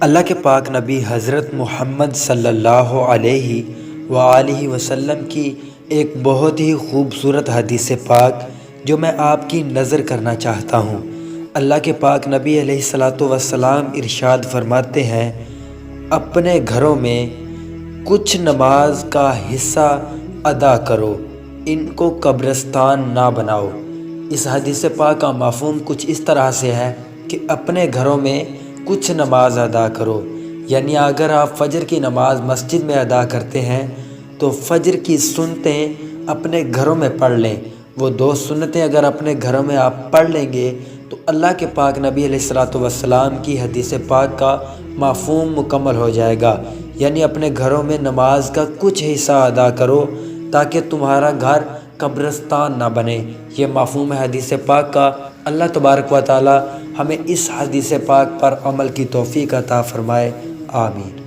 اللہ کے پاک نبی حضرت محمد صلی اللہ علیہ وآلہ وسلم کی ایک بہت ہی خوبصورت حدیث پاک جو میں آپ کی نظر کرنا چاہتا ہوں۔ اللہ کے پاک نبی علیہ الصلاۃ والسلام ارشاد فرماتے ہیں، اپنے گھروں میں کچھ نماز کا حصہ ادا کرو، ان کو قبرستان نہ بناؤ۔ اس حدیث پاک کا مفہوم کچھ اس طرح سے ہے کہ اپنے گھروں میں کچھ نماز ادا کرو، یعنی اگر آپ فجر کی نماز مسجد میں ادا کرتے ہیں تو فجر کی سنتیں اپنے گھروں میں پڑھ لیں۔ وہ 2 سنتیں اگر اپنے گھروں میں آپ پڑھ لیں گے تو اللہ کے پاک نبی علیہ الصلاۃ والسلام کی حدیث پاک کا مفہوم مکمل ہو جائے گا، یعنی اپنے گھروں میں نماز کا کچھ حصہ ادا کرو تاکہ تمہارا گھر قبرستان نہ بنے۔ یہ مفہوم ہے حدیث پاک کا۔ اللہ تبارک و تعالی ہمیں اس حدیث پاک پر عمل کی توفیق عطا فرمائے، آمین۔